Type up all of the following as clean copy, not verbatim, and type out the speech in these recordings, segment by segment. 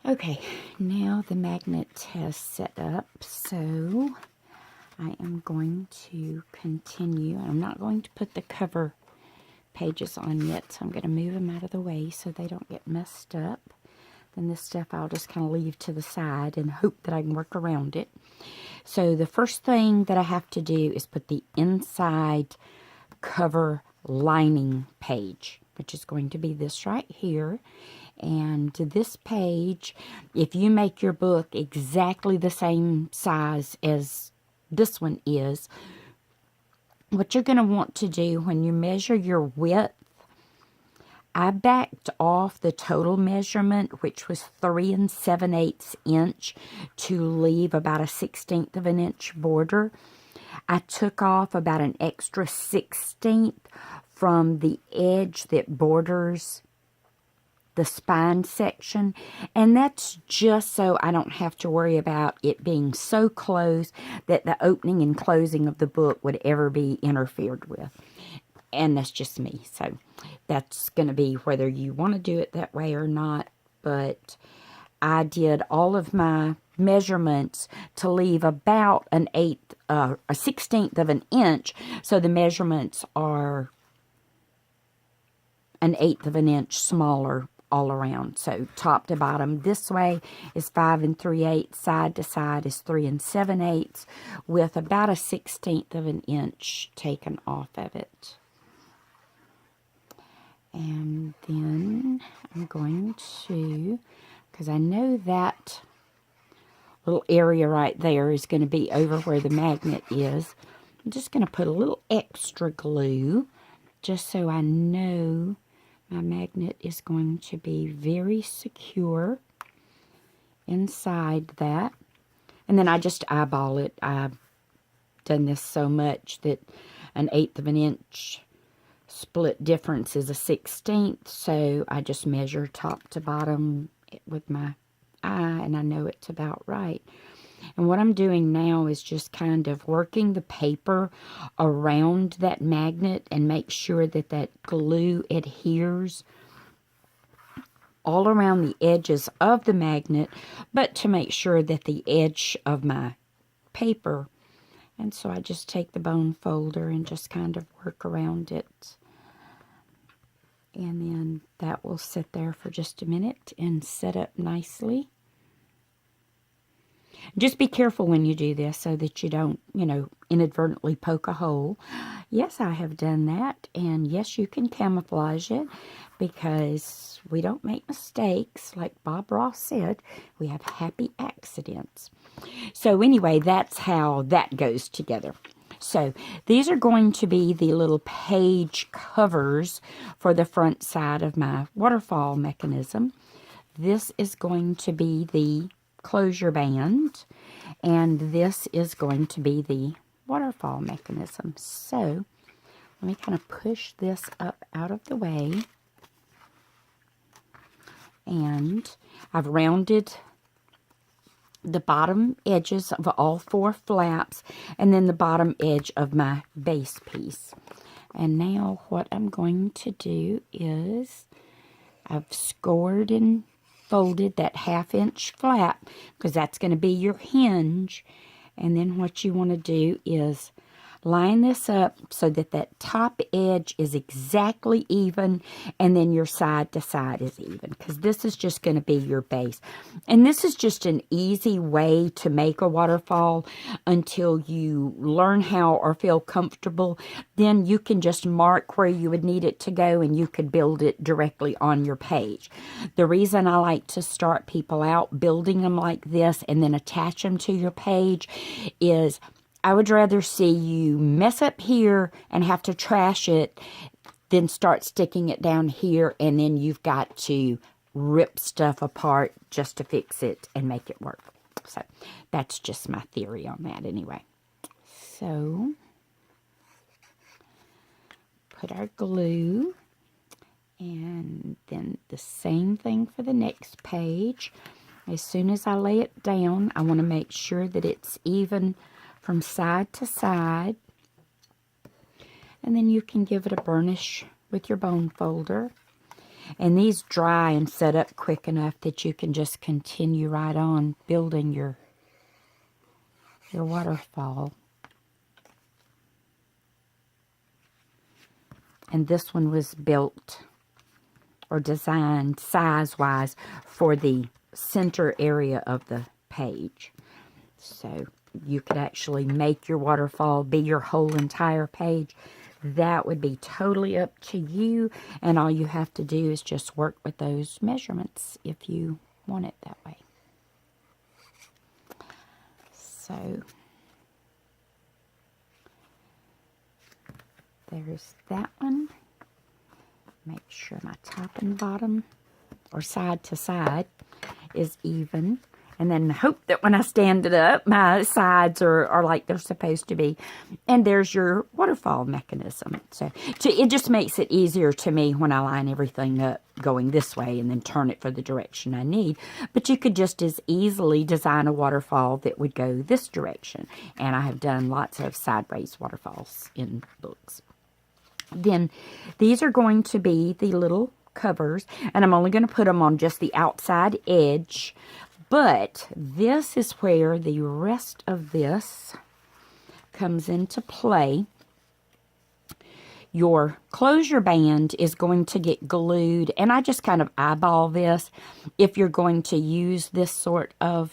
Okay, now the magnet has set up, so I am going to continue. I'm not going to put the cover pages on yet, so I'm going to move them out of the way so they don't get messed up. Then this stuff I'll just kind of leave to the side and hope that I can work around it. So the first thing that I have to do is put the inside cover lining page, which is going to be this right here. And this page, if you make your book exactly the same size as this one is, what you're going to want to do when you measure your width, I backed off the total measurement, which was 3 7/8 inch, to leave about a 1/16 of an inch border. I took off about an extra 1/16 from the edge that borders the spine section, and that's just so I don't have to worry about it being so close that the opening and closing of the book would ever be interfered with. And that's just me, so that's going to be whether you want to do it that way or not. But I did all of my measurements to leave about a 1/16 of an inch, so the measurements are an 1/8 of an inch smaller all around. So top to bottom this way is 5 3/8, side to side is 3 7/8, with about a 1/16 of an inch taken off of it. And then I'm going to, because I know that little area right there is going to be over where the magnet is, I'm just going to put a little extra glue just so I know my magnet is going to be very secure inside that. And then I just eyeball it. I've done this so much that an 1/8 of an inch split difference is a 1/16, so I just measure top to bottom with my eye, and I know it's about right. And what I'm doing now is just kind of working the paper around that magnet and make sure that that glue adheres all around the edges of the magnet, but to make sure that the edge of my paper. And so I just take the bone folder and just kind of work around it. And then that will sit there for just a minute and set up nicely. Just be careful when you do this so that you don't, inadvertently poke a hole. Yes, I have done that. And yes, you can camouflage it because we don't make mistakes. Like Bob Ross said, we have happy accidents. So anyway, that's how that goes together. So these are going to be the little page covers for the front side of my waterfall mechanism. This is going to be the closure band, and this is going to be the waterfall mechanism. So let me kind of push this up out of the way, and I've rounded the bottom edges of all 4 flaps, and then the bottom edge of my base piece. And now what I'm going to do is I've scored and folded that 1/2 inch flap because that's going to be your hinge. And then what you want to do is line this up so that that top edge is exactly even, and then your side to side is even, because this is just going to be your base. And this is just an easy way to make a waterfall until you learn how or feel comfortable. Then you can just mark where you would need it to go, and you could build it directly on your page. The reason I like to start people out building them like this and then attach them to your page is I would rather see you mess up here and have to trash it than start sticking it down here, and then you've got to rip stuff apart just to fix it and make it work. So that's just my theory on that anyway. So put our glue, and then the same thing for the next page. As soon as I lay it down, I want to make sure that it's even from side to side, and then you can give it a burnish with your bone folder. And these dry and set up quick enough that you can just continue right on building your waterfall. And this one was built or designed size-wise for the center area of the page. So you could actually make your waterfall be your whole entire page. That would be totally up to you, and all you have to do is just work with those measurements if you want it that way. So there's that one. Make sure my top and bottom, or side to side, is even. And then hope that when I stand it up, my sides are like they're supposed to be. And there's your waterfall mechanism. So it just makes it easier to me when I line everything up going this way and then turn it for the direction I need. But you could just as easily design a waterfall that would go this direction. And I have done lots of sideways waterfalls in books. Then these are going to be the little covers. And I'm only going to put them on just the outside edge. But this is where the rest of this comes into play. Your closure band is going to get glued, and I just kind of eyeball this if you're going to use this sort of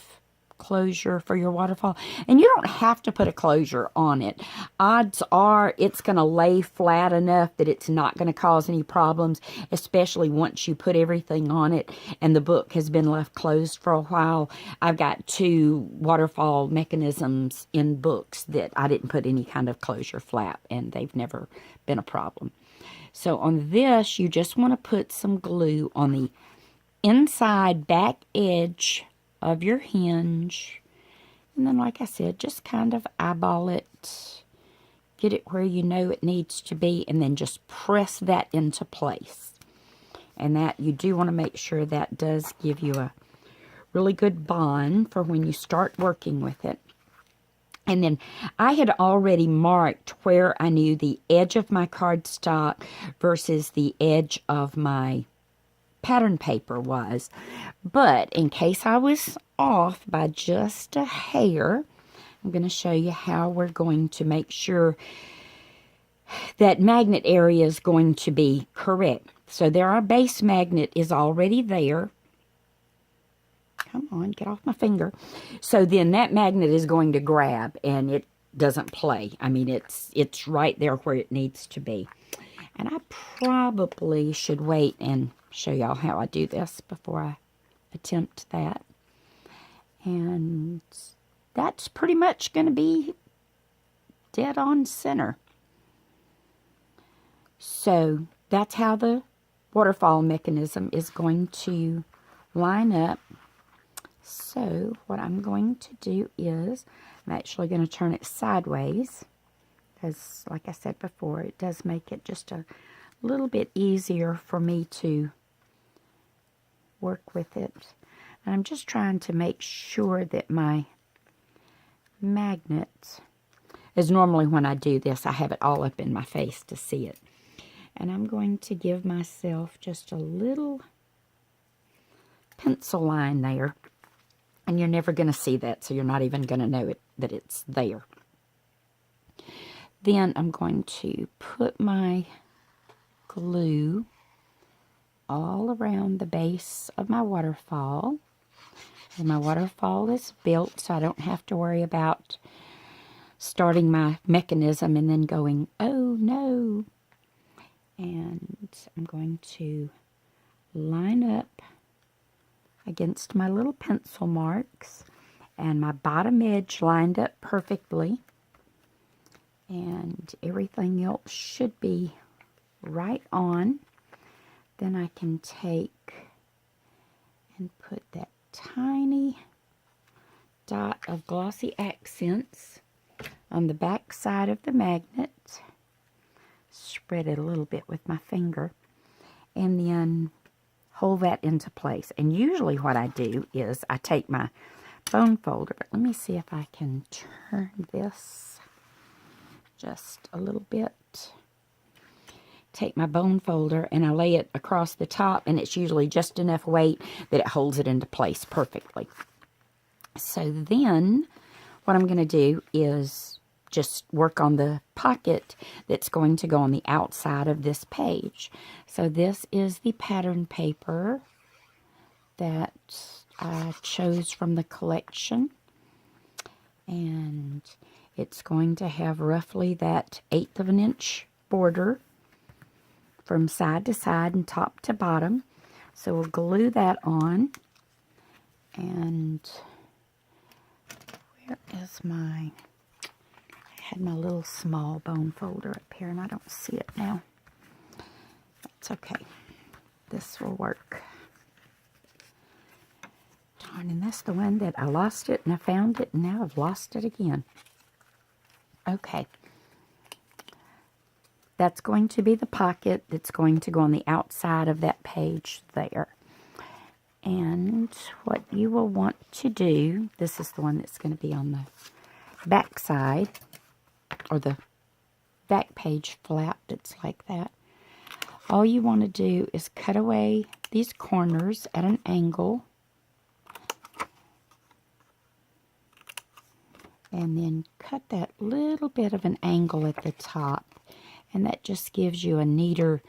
closure for your waterfall. And you don't have to put a closure on it. Odds are it's going to lay flat enough that it's not going to cause any problems, especially once you put everything on it and the book has been left closed for a while. I've got 2 waterfall mechanisms in books that I didn't put any kind of closure flap, and they've never been a problem. So on this, you just want to put some glue on the inside back edge of your hinge, and then, like I said, just kind of eyeball it, get it where you know it needs to be, and then just press that into place. And that, you do want to make sure that does give you a really good bond for when you start working with it. And then I had already marked where I knew the edge of my cardstock versus the edge of my pattern paper was. But in case I was off by just a hair, I'm going to show you how we're going to make sure that magnet area is going to be correct. So there, our base magnet is already there. Come on, get off my finger. So then that magnet is going to grab, and it doesn't play. I mean, it's right there where it needs to be. And I probably should wait and show y'all how I do this before I attempt that. And that's pretty much going to be dead on center. So that's how the waterfall mechanism is going to line up. So what I'm going to do is I'm actually going to turn it sideways, because like I said before, it does make it just a little bit easier for me to work with it. And I'm just trying to make sure that my magnet, as normally when I do this, I have it all up in my face to see it. And I'm going to give myself just a little pencil line there. And you're never going to see that, so you're not even going to know that it's there. Then I'm going to put my glue all around the base of my waterfall. And my waterfall is built, so I don't have to worry about starting my mechanism and then going, oh no. And I'm going to line up against my little pencil marks, and my bottom edge lined up perfectly, and everything else should be right on. Then I can take and put that tiny dot of glossy accents on the back side of the magnet, spread it a little bit with my finger, and then hold that into place. And usually what I do is I take my bone folder, but let me see if I can turn this just a little bit. take my bone folder and I lay it across the top, and it's usually just enough weight that it holds it into place perfectly. So then what I'm going to do is just work on the pocket that's going to go on the outside of this page. So this is the pattern paper that I chose from the collection, and it's going to have roughly that 1/8 of an inch border from side to side and top to bottom. So we'll glue that on. And where is I had my little small bone folder up here and I don't see it now. That's okay. This will work. Darn, and that's the one that I lost it and I found it and now I've lost it again. Okay. That's going to be the pocket that's going to go on the outside of that page there. And what you will want to do, this is the one that's going to be on the back side, or the back page flap that's like that. All you want to do is cut away these corners at an angle. And then cut that little bit of an angle at the top. And that just gives you a neater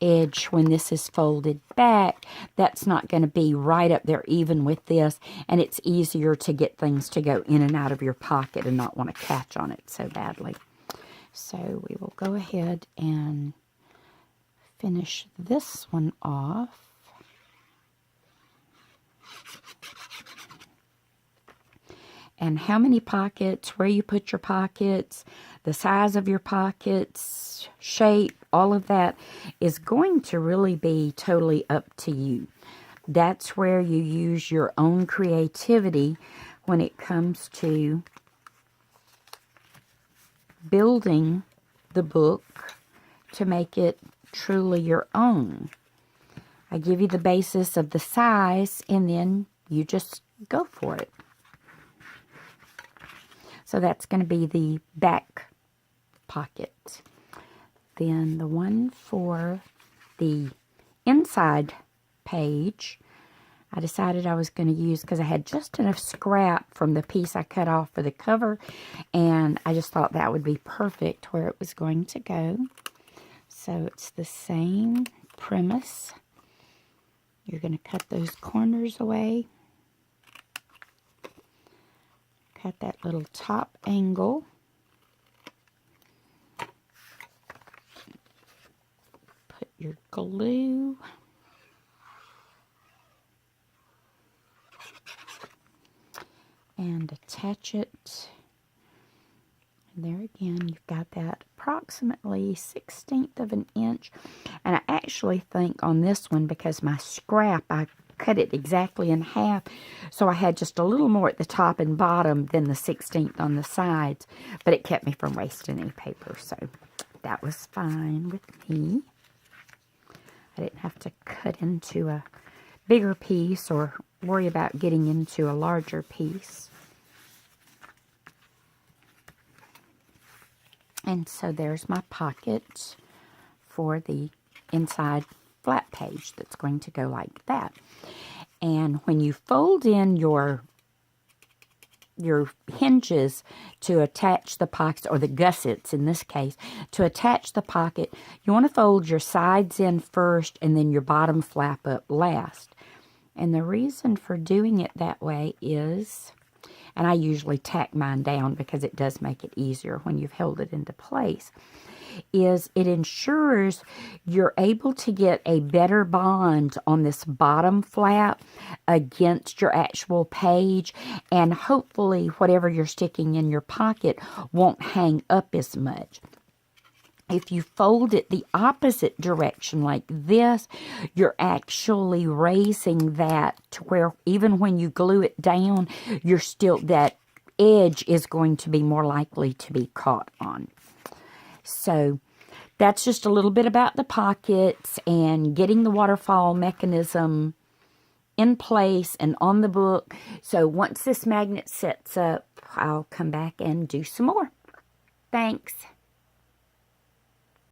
edge when this is folded back. That's not going to be right up there even with this. And it's easier to get things to go in and out of your pocket and not want to catch on it so badly. So we will go ahead and finish this one off. And how many pockets, where you put your pockets, the size of your pockets, shape, all of that is going to really be totally up to you. That's where you use your own creativity when it comes to building the book to make it truly your own. I give you the basis of the size and then you just go for it. So that's going to be the back pocket. Then the one for the inside page, I decided I was going to use, because I had just enough scrap from the piece I cut off for the cover, and I just thought that would be perfect where it was going to go. So it's the same premise. You're going to cut those corners away. Cut that little top angle. Put your glue. And attach it. And there again, you've got that approximately 1/16 of an inch. And I actually think on this one, because my scrap, I cut it exactly in half, so I had just a little more at the top and bottom than the 1/16 on the sides, but it kept me from wasting any paper, so that was fine with me. I didn't have to cut into a bigger piece or worry about getting into a larger piece. And so there's my pocket for the inside flat page that's going to go like that. And when you fold in your hinges to attach the pockets, or the gussets in this case, to attach the pocket, you want to fold your sides in first and then your bottom flap up last. And the reason for doing it that way is, and I usually tack mine down because it does make it easier when you've held it into place, is it ensures you're able to get a better bond on this bottom flap against your actual page, and hopefully whatever you're sticking in your pocket won't hang up as much. If you fold it the opposite direction like this, you're actually raising that to where even when you glue it down, you're still, that edge is going to be more likely to be caught on. So that's just a little bit about the pockets and getting the waterfall mechanism in place and on the book. So once this magnet sets up, I'll come back and do some more. Thanks.